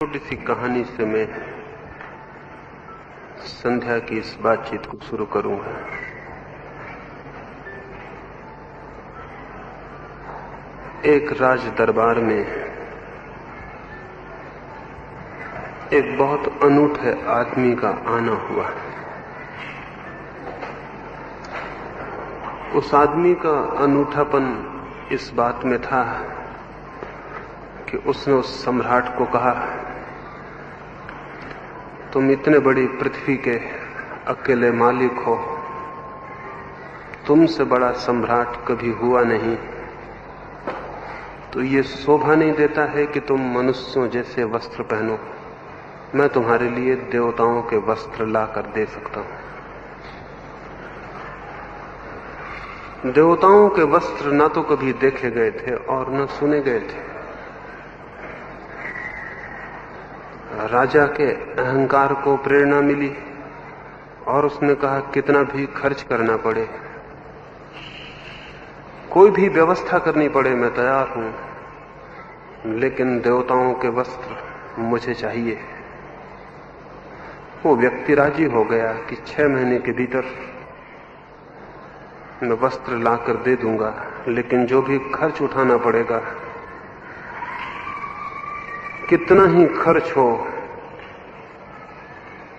छोटी सी कहानी से मैं संध्या की इस बातचीत को शुरू करूंगा। एक राज दरबार में एक बहुत अनूठे आदमी का आना हुआ। उस आदमी का अनूठापन इस बात में था कि उसने उस सम्राट को कहा, तुम इतने बड़ी पृथ्वी के अकेले मालिक हो, तुमसे बड़ा सम्राट कभी हुआ नहीं, तो ये शोभा नहीं देता है कि तुम मनुष्यों जैसे वस्त्र पहनो। मैं तुम्हारे लिए देवताओं के वस्त्र लाकर दे सकता हूं। देवताओं के वस्त्र ना तो कभी देखे गए थे और न सुने गए थे। राजा के अहंकार को प्रेरणा मिली और उसने कहा, कितना भी खर्च करना पड़े, कोई भी व्यवस्था करनी पड़े, मैं तैयार हूं, लेकिन देवताओं के वस्त्र मुझे चाहिए। वो व्यक्ति राजी हो गया कि 6 महीने के भीतर मैं वस्त्र लाकर दे दूंगा, लेकिन जो भी खर्च उठाना पड़ेगा, कितना ही खर्च हो,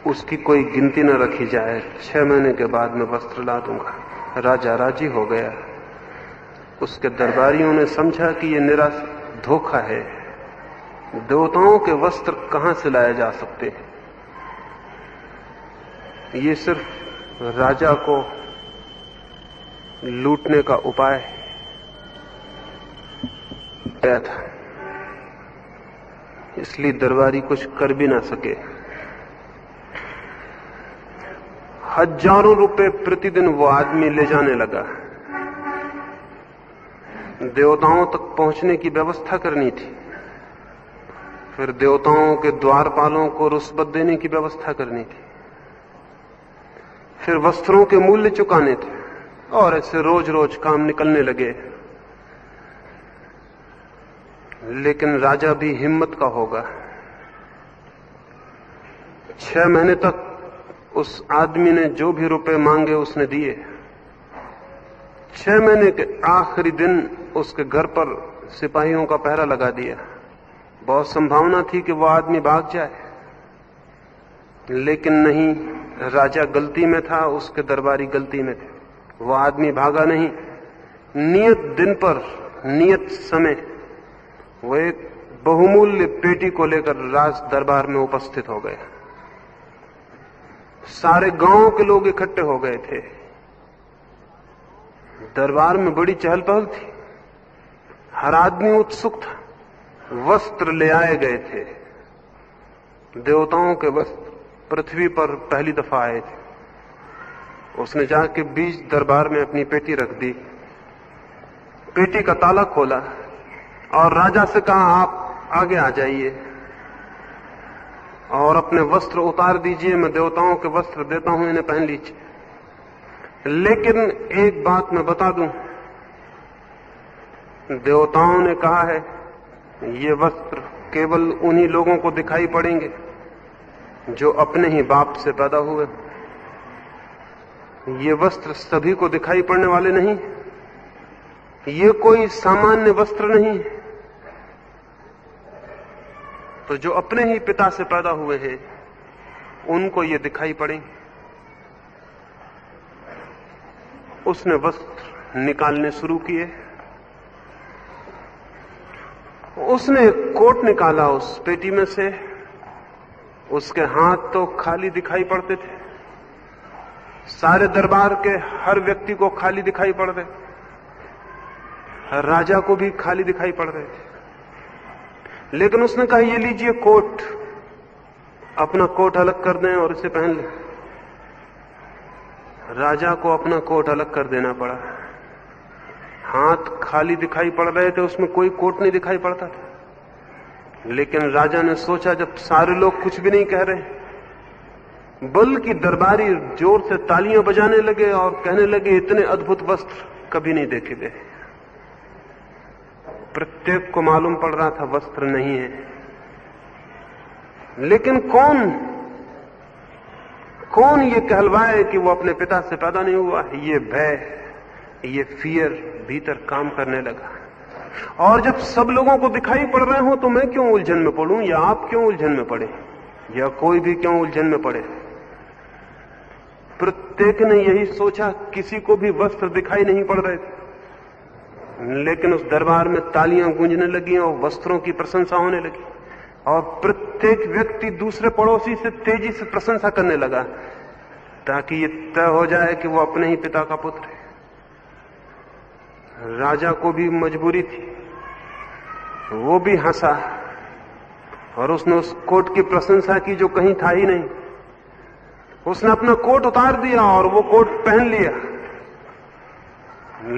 उसकी कोई गिनती न रखी जाए, 6 महीने के बाद मैं वस्त्र ला दूंगा। राजा राजी हो गया। उसके दरबारियों ने समझा कि यह निरा धोखा है, देवताओं के वस्त्र कहां से लाए जा सकते हैं। ये सिर्फ राजा को लूटने का उपाय था, इसलिए दरबारी कुछ कर भी ना सके। हजारों रुपए प्रतिदिन वो आदमी ले जाने लगा। देवताओं तक पहुंचने की व्यवस्था करनी थी, फिर देवताओं के द्वारपालों को रुष्वत देने की व्यवस्था करनी थी, फिर वस्त्रों के मूल्य चुकाने थे, और ऐसे रोज रोज काम निकलने लगे। लेकिन राजा भी हिम्मत का होगा। 6 महीने तक उस आदमी ने जो भी रुपए मांगे उसने दिए। 6 महीने के आखिरी दिन उसके घर पर सिपाहियों का पहरा लगा दिया। बहुत संभावना थी कि वह आदमी भाग जाए, लेकिन नहीं, राजा गलती में था, उसके दरबारी गलती में थे। वह आदमी भागा नहीं। नियत दिन पर, नियत समय, वो एक बहुमूल्य पेटी को लेकर राज दरबार में उपस्थित हो गए। सारे गांव के लोग इकट्ठे हो गए थे। दरबार में बड़ी चहल पहल थी, हर आदमी उत्सुक था। वस्त्र ले आए गए थे, देवताओं के वस्त्र पृथ्वी पर पहली दफा आए थे। उसने जाके बीच दरबार में अपनी पेटी रख दी, पेटी का ताला खोला और राजा से कहा, आप आगे आ जाइए और अपने वस्त्र उतार दीजिए, मैं देवताओं के वस्त्र देता हूं, इन्हें पहन लीजिए। लेकिन एक बात मैं बता दूं, देवताओं ने कहा है ये वस्त्र केवल उन्हीं लोगों को दिखाई पड़ेंगे जो अपने ही बाप से पैदा हुए। ये वस्त्र सभी को दिखाई पड़ने वाले नहीं, ये कोई सामान्य वस्त्र नहीं। तो जो अपने ही पिता से पैदा हुए हैं उनको ये दिखाई पड़ेंगे। उसने वस्त्र निकालने शुरू किए। उसने एक कोट निकाला उस पेटी में से। उसके हाथ तो खाली दिखाई पड़ते थे, सारे दरबार के हर व्यक्ति को खाली दिखाई पड़ रहे, राजा को भी खाली दिखाई पड़ रहे थे। लेकिन उसने कहा, ये लीजिए कोट, अपना कोट अलग कर दें और इसे पहन लें। राजा को अपना कोट अलग कर देना पड़ा। हाथ खाली दिखाई पड़ रहे थे, उसमें कोई कोट नहीं दिखाई पड़ता था। लेकिन राजा ने सोचा, जब सारे लोग कुछ भी नहीं कह रहे, बल्कि दरबारी जोर से तालियां बजाने लगे और कहने लगे, इतने अद्भुत वस्त्र कभी नहीं देखे गए। प्रत्येक को मालूम पड़ रहा था वस्त्र नहीं है, लेकिन कौन ये कहलवाए कि वो अपने पिता से पैदा नहीं हुआ? ये भय, ये फियर भीतर काम करने लगा। और जब सब लोगों को दिखाई पड़ रहे हो तो मैं क्यों उलझन में पड़ूं, या आप क्यों उलझन में पड़े, या कोई भी क्यों उलझन में पड़े? प्रत्येक ने यही सोचा। किसी को भी वस्त्र दिखाई नहीं पड़ रहे थे, लेकिन उस दरबार में तालियां गूंजने लगी और वस्त्रों की प्रशंसा होने लगी, और प्रत्येक व्यक्ति दूसरे पड़ोसी से तेजी से प्रशंसा करने लगा, ताकि ये तय हो जाए कि वो अपने ही पिता का पुत्र है। राजा को भी मजबूरी थी, वो भी हंसा, और उसने उस कोट की प्रशंसा की जो कहीं था ही नहीं। उसने अपना कोट उतार दिया और वो कोट पहन लिया,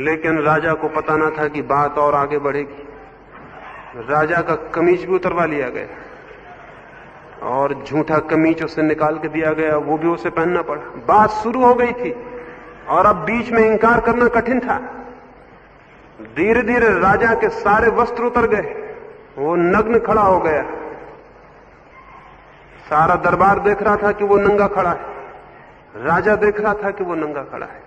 लेकिन राजा को पता ना था कि बात और आगे बढ़ेगी। राजा का कमीज भी उतरवा लिया गया, और झूठा कमीज उसे निकाल के दिया गया, वो भी उसे पहनना पड़ा। बात शुरू हो गई थी, और अब बीच में इंकार करना कठिन था। धीरे धीरे राजा के सारे वस्त्र उतर गए, वो नग्न खड़ा हो गया। सारा दरबार देख रहा था कि वो नंगा खड़ा है, राजा देख रहा था कि वो नंगा खड़ा है,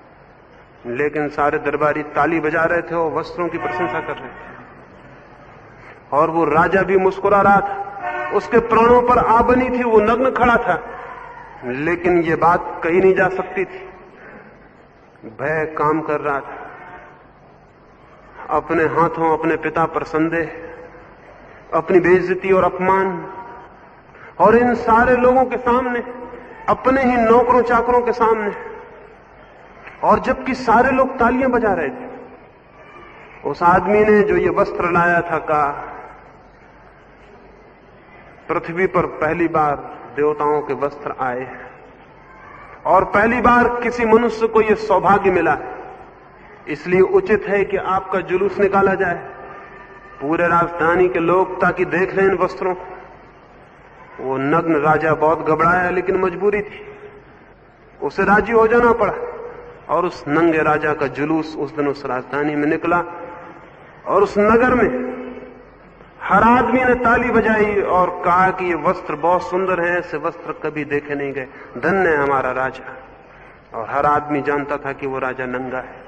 लेकिन सारे दरबारी ताली बजा रहे थे और वस्त्रों की प्रशंसा कर रहे थे। और वो राजा भी मुस्कुरा रहा था, उसके प्राणों पर आ बनी थी, वो नग्न खड़ा था, लेकिन ये बात कही नहीं जा सकती थी। भय काम कर रहा था। अपने हाथों अपने पिता पर संदेह, अपनी बेइज्जती और अपमान, और इन सारे लोगों के सामने, अपने ही नौकरों चाकरों के सामने, और जबकि सारे लोग तालियां बजा रहे थे। उस आदमी ने जो ये वस्त्र लाया था कहा, पृथ्वी पर पहली बार देवताओं के वस्त्र आए, और पहली बार किसी मनुष्य को यह सौभाग्य मिला, इसलिए उचित है कि आपका जुलूस निकाला जाए, पूरे राजधानी के लोग ताकि देख लें इन वस्त्रों को। वो नग्न राजा बहुत घबराया, लेकिन मजबूरी थी, उसे राजी हो जाना पड़ा, और उस नंगे राजा का जुलूस उस दिन उस राजधानी में निकला, और उस नगर में हर आदमी ने ताली बजाई और कहा कि ये वस्त्र बहुत सुंदर है, ऐसे वस्त्र कभी देखे नहीं गए, धन्य है हमारा राजा। और हर आदमी जानता था कि वो राजा नंगा है,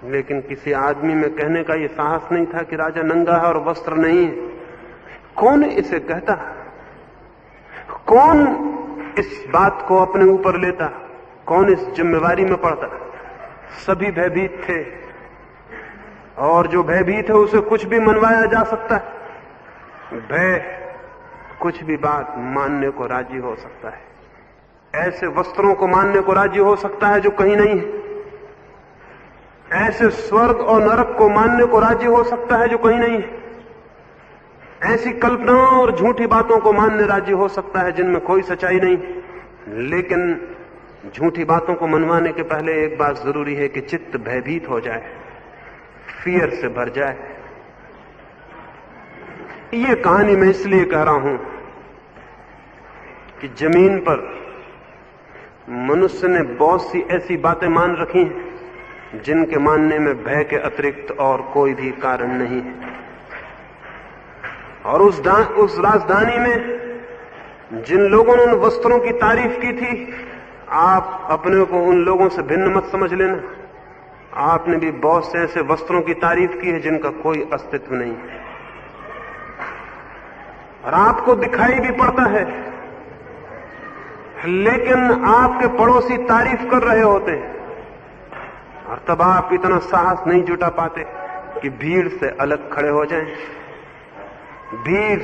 लेकिन किसी आदमी में कहने का ये साहस नहीं था कि राजा नंगा है और वस्त्र नहीं है। कौन इसे कहता, कौन इस बात को अपने ऊपर लेता, कौन इस जिम्मेवारी में पड़ता? सभी भयभीत थे, और जो भयभीत है उसे कुछ भी मनवाया जा सकता है। भय कुछ भी बात मानने को राजी हो सकता है। ऐसे वस्त्रों को मानने को राजी हो सकता है जो कहीं नहीं है। ऐसे स्वर्ग और नरक को मानने को राजी हो सकता है जो कहीं नहीं है। ऐसी कल्पनाओं और झूठी बातों को मानने राजी हो सकता है जिनमें कोई सच्चाई नहीं। लेकिन झूठी बातों को मनवाने के पहले एक बात जरूरी है कि चित्त भयभीत हो जाए, फियर से भर जाए। ये कहानी मैं इसलिए कह रहा हूं कि जमीन पर मनुष्य ने बहुत सी ऐसी बातें मान रखी हैं जिनके मानने में भय के अतिरिक्त और कोई भी कारण नहीं है। और उस राजधानी में जिन लोगों ने उन वस्त्रों की तारीफ की थी, आप अपने को उन लोगों से भिन्न मत समझ लेना। आपने भी बहुत से ऐसे वस्त्रों की तारीफ की है जिनका कोई अस्तित्व नहीं है, और आपको दिखाई भी पड़ता है, लेकिन आपके पड़ोसी तारीफ कर रहे होते हैं, और तब आप इतना साहस नहीं जुटा पाते कि भीड़ से अलग खड़े हो जाएं। भीड़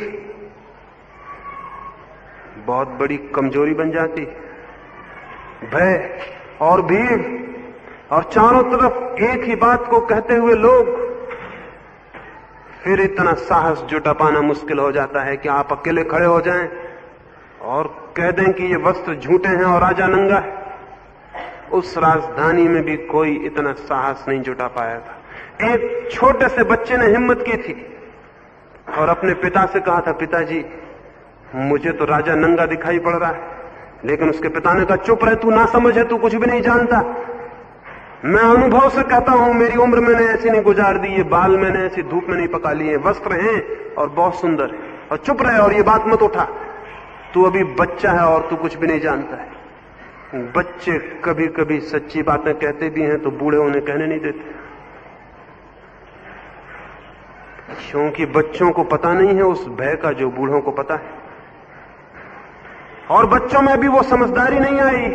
बहुत बड़ी कमजोरी बन जाती। भय और भीड़ और चारों तरफ एक ही बात को कहते हुए लोग, फिर इतना साहस जुटा पाना मुश्किल हो जाता है कि आप अकेले खड़े हो जाएं और कह दें कि ये वस्त्र झूठे हैं और राजा नंगा है। उस राजधानी में भी कोई इतना साहस नहीं जुटा पाया था। एक छोटे से बच्चे ने हिम्मत की थी और अपने पिता से कहा था, पिताजी मुझे तो राजा नंगा दिखाई पड़ रहा है। लेकिन उसके पिता ने कहा, चुप रहे, तू ना समझ है, तू कुछ भी नहीं जानता। मैं अनुभव से कहता हूं, मेरी उम्र मैंने ऐसी नहीं गुजार दी, ये बाल मैंने ऐसी धूप में नहीं पका लिए, वस्त्र हैं और बहुत सुंदर है, और चुप रहे और ये बात मत उठा। तू अभी बच्चा है और तू कुछ भी नहीं जानता है। बच्चे कभी कभी सच्ची बातें कहते भी हैं तो बूढ़े उन्हें कहने नहीं देते, क्योंकि बच्चों को पता नहीं है उस भय का जो बूढ़ों को पता है। और बच्चों में भी वो समझदारी नहीं आई,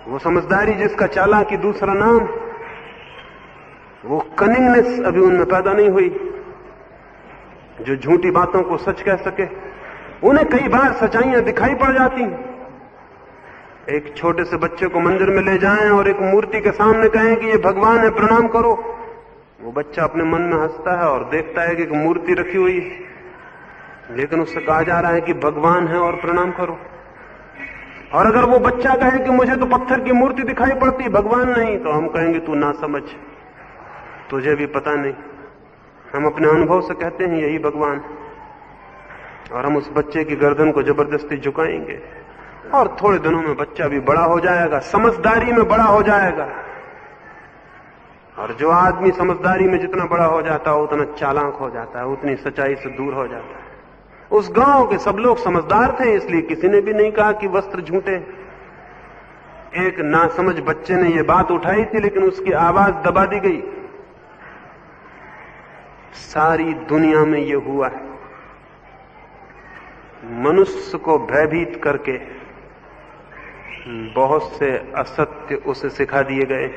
वो समझदारी जिसका चालाकी दूसरा नाम, वो कनिंगनेस अभी उनमें पैदा नहीं हुई जो झूठी बातों को सच कह सके। उन्हें कई बार सच्चाइयां दिखाई पड़ जाती हैं। एक छोटे से बच्चे को मंदिर में ले जाएं और एक मूर्ति के सामने कहें कि ये भगवान है, प्रणाम करो, वो बच्चा अपने मन में हंसता है और देखता है कि एक मूर्ति रखी हुई है, लेकिन उससे कहा जा रहा है कि भगवान है और प्रणाम करो। और अगर वो बच्चा कहे कि मुझे तो पत्थर की मूर्ति दिखाई पड़ती, भगवान नहीं, तो हम कहेंगे तू ना समझ, तुझे भी पता नहीं। हम अपने अनुभव से कहते हैं यही भगवान, और हम उस बच्चे की गर्दन को जबरदस्ती झुकाएंगे और थोड़े दिनों में बच्चा भी बड़ा हो जाएगा, समझदारी में बड़ा हो जाएगा। और जो आदमी समझदारी में जितना बड़ा हो जाता है उतना चालाक हो जाता है, उतनी सच्चाई से दूर हो जाता है। उस गांव के सब लोग समझदार थे, इसलिए किसी ने भी नहीं कहा कि वस्त्र झूठे। एक नासमझ बच्चे ने यह बात उठाई थी, लेकिन उसकी आवाज दबा दी गई। सारी दुनिया में यह हुआ है, मनुष्य को भयभीत करके बहुत से असत्य उसे सिखा दिए गए,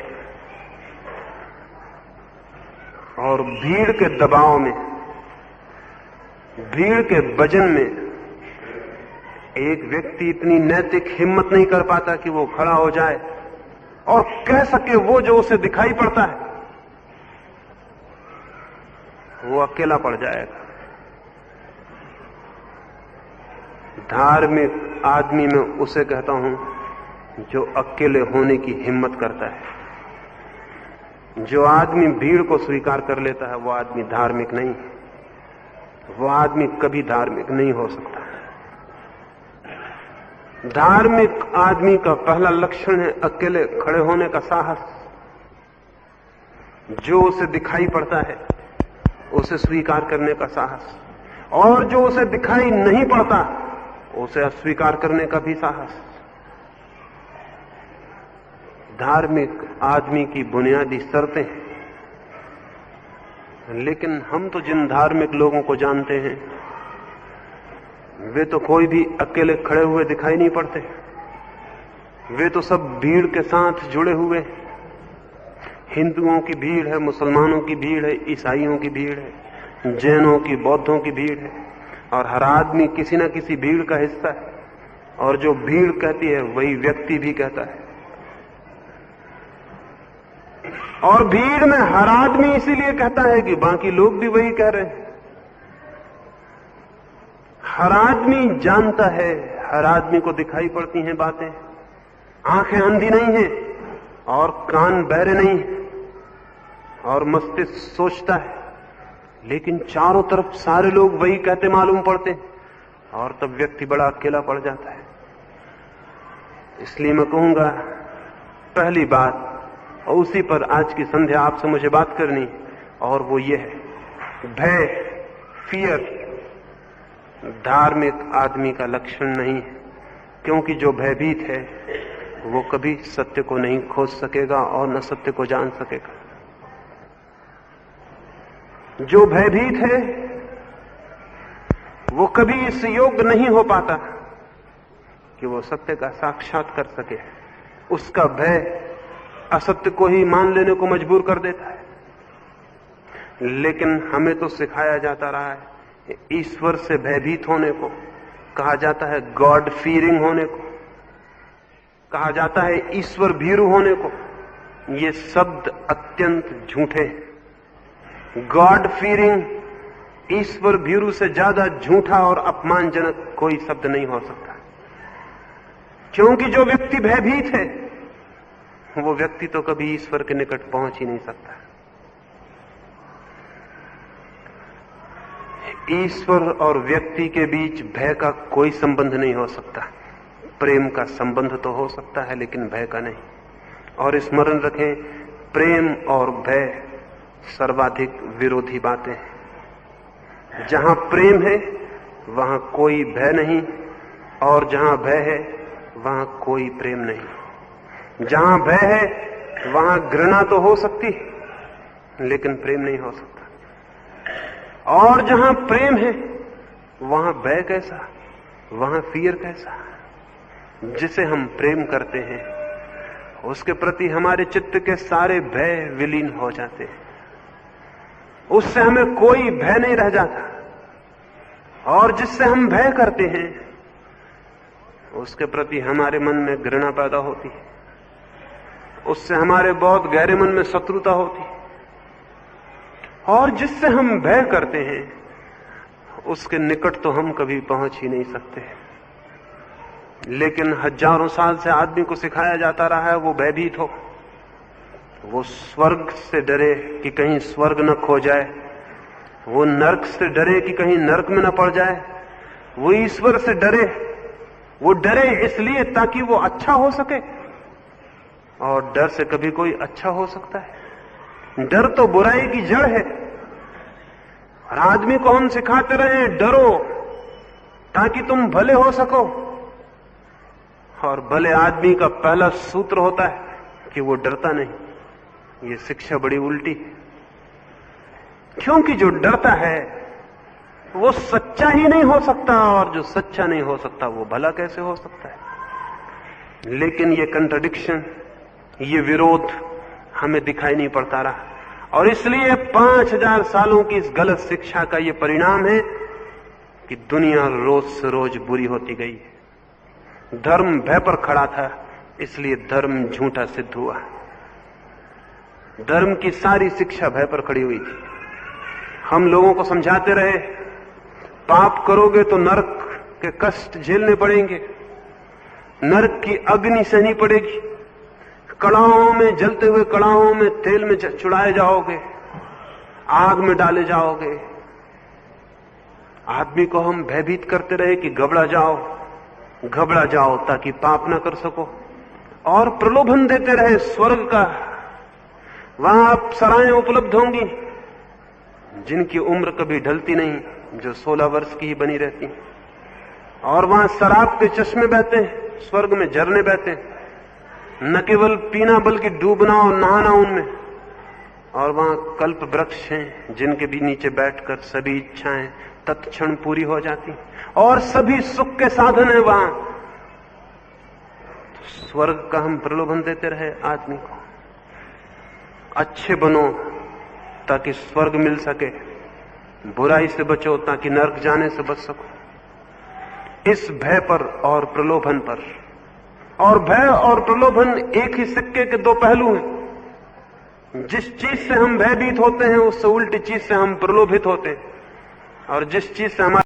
और भीड़ के दबाव में, भीड़ के वजन में एक व्यक्ति इतनी नैतिक हिम्मत नहीं कर पाता कि वो खड़ा हो जाए और कह सके वो जो उसे दिखाई पड़ता है, वो अकेला पड़ जाएगा। धार्मिक आदमी में उसे कहता हूं जो अकेले होने की हिम्मत करता है। जो आदमी भीड़ को स्वीकार कर लेता है वो आदमी धार्मिक नहीं, वो आदमी कभी धार्मिक नहीं हो सकता। धार्मिक आदमी का पहला लक्षण है अकेले खड़े होने का साहस। जो उसे दिखाई पड़ता है उसे स्वीकार करने का साहस, और जो उसे दिखाई नहीं पड़ता उसे अस्वीकार करने का भी साहस। धार्मिक आदमी की बुनियादी शर्तें हैं। लेकिन हम तो जिन धार्मिक लोगों को जानते हैं वे तो कोई भी अकेले खड़े हुए दिखाई नहीं पड़ते, वे तो सब भीड़ के साथ जुड़े हुए। हिंदुओं की भीड़ है, मुसलमानों की भीड़ है, ईसाइयों की भीड़ है, जैनों की, बौद्धों की भीड़ है, और हर आदमी किसी न किसी भीड़ का हिस्सा है। और जो भीड़ कहती है वही व्यक्ति भी कहता है। और भीड़ में हर आदमी इसीलिए कहता है कि बाकी लोग भी वही कह रहे हैं। हर आदमी जानता है, हर आदमी को दिखाई पड़ती हैं बातें। आंखें अंधी नहीं हैं और कान बहरे नहीं हैं और मस्तिष्क सोचता है, लेकिन चारों तरफ सारे लोग वही कहते मालूम पड़ते हैं, और तब व्यक्ति बड़ा अकेला पड़ जाता है। इसलिए मैं कहूंगा पहली बात, और उसी पर आज की संध्या आपसे मुझे बात करनी, और वो ये है भय, फियर धार्मिक आदमी का लक्षण नहीं है। क्योंकि जो भयभीत है वो कभी सत्य को नहीं खोज सकेगा और न सत्य को जान सकेगा। जो भयभीत है वो कभी इस योग्य नहीं हो पाता कि वो सत्य का साक्षात कर सके। उसका भय असत्य को ही मान लेने को मजबूर कर देता है। लेकिन हमें तो सिखाया जाता रहा है ईश्वर से भयभीत होने को, कहा जाता है गॉड फीयरिंग होने को, कहा जाता है ईश्वर भीरू होने को। ये शब्द अत्यंत झूठे हैं। गॉड फीयरिंग, ईश्वर भीरू से ज्यादा झूठा और अपमानजनक कोई शब्द नहीं हो सकता। क्योंकि जो व्यक्ति भयभीत है वो व्यक्ति तो कभी ईश्वर के निकट पहुंच ही नहीं सकता। ईश्वर और व्यक्ति के बीच भय का कोई संबंध नहीं हो सकता। प्रेम का संबंध तो हो सकता है लेकिन भय का नहीं। और स्मरण रखें, प्रेम और भय सर्वाधिक विरोधी बातें हैं। जहां प्रेम है वहां कोई भय नहीं और जहां भय है वहां कोई प्रेम नहीं। जहां भय है वहां घृणा तो हो सकती है लेकिन प्रेम नहीं हो सकता। और जहां प्रेम है वहां भय कैसा, वहां फियर कैसा। जिसे हम प्रेम करते हैं उसके प्रति हमारे चित्त के सारे भय विलीन हो जाते हैं, उससे हमें कोई भय नहीं रह जाता। और जिससे हम भय करते हैं उसके प्रति हमारे मन में घृणा पैदा होती है, उससे हमारे बहुत गहरे मन में शत्रुता होती है। और जिससे हम भय करते हैं उसके निकट तो हम कभी पहुंच ही नहीं सकते। लेकिन हजारों साल से आदमी को सिखाया जाता रहा है वो भयभीत हो, वो स्वर्ग से डरे कि कहीं स्वर्ग न खो जाए, वो नरक से डरे कि कहीं नरक में न पड़ जाए, वो ईश्वर से डरे, वो डरे इसलिए ताकि वो अच्छा हो सके। और डर से कभी कोई अच्छा हो सकता है? डर तो बुराई की जड़ है। और आदमी को हम सिखाते रहे डरो ताकि तुम भले हो सको, और भले आदमी का पहला सूत्र होता है कि वो डरता नहीं। ये शिक्षा बड़ी उल्टी है, क्योंकि जो डरता है वो सच्चा ही नहीं हो सकता, और जो सच्चा नहीं हो सकता वो भला कैसे हो सकता है। लेकिन ये कंट्राडिक्शन, ये विरोध हमें दिखाई नहीं पड़ता रहा, और इसलिए 5000 सालों की इस गलत शिक्षा का ये परिणाम है कि दुनिया रोज से रोज बुरी होती गई है। धर्म भय पर खड़ा था इसलिए धर्म झूठा सिद्ध हुआ। धर्म की सारी शिक्षा भय पर खड़ी हुई थी। हम लोगों को समझाते रहे पाप करोगे तो नरक के कष्ट झेलने पड़ेंगे, नरक की अग्नि सहनी पड़ेगी, कड़ाहों में, जलते हुए कड़ाहों में तेल में चुड़ाए जाओगे, आग में डाले जाओगे। आदमी को हम भयभीत करते रहे कि घबरा जाओ ताकि पाप ना कर सको, और प्रलोभन देते रहे स्वर्ग का। वहां अप्सराएं उपलब्ध होंगी जिनकी उम्र कभी ढलती नहीं, जो 16 वर्ष की ही बनी रहती, और वहां शराब के चश्मे बहते हैं, स्वर्ग में झरने बहते हैं, न केवल पीना बल्कि डूबना और नहाना उनमें। और वहां कल्प वृक्ष हैं जिनके भी नीचे बैठकर सभी इच्छाएं तत्क्षण पूरी हो जाती, और सभी सुख के साधन है वहां। स्वर्ग का हम प्रलोभन देते रहे आदमी को, अच्छे बनो ताकि स्वर्ग मिल सके, बुराई से बचो ताकि नरक जाने से बच सको। इस भय पर और प्रलोभन पर, और भय और प्रलोभन एक ही सिक्के के दो पहलू हैं। जिस चीज से हम भयभीत होते हैं उससे उल्टी चीज से हम प्रलोभित होते हैं, और जिस चीज से हमारे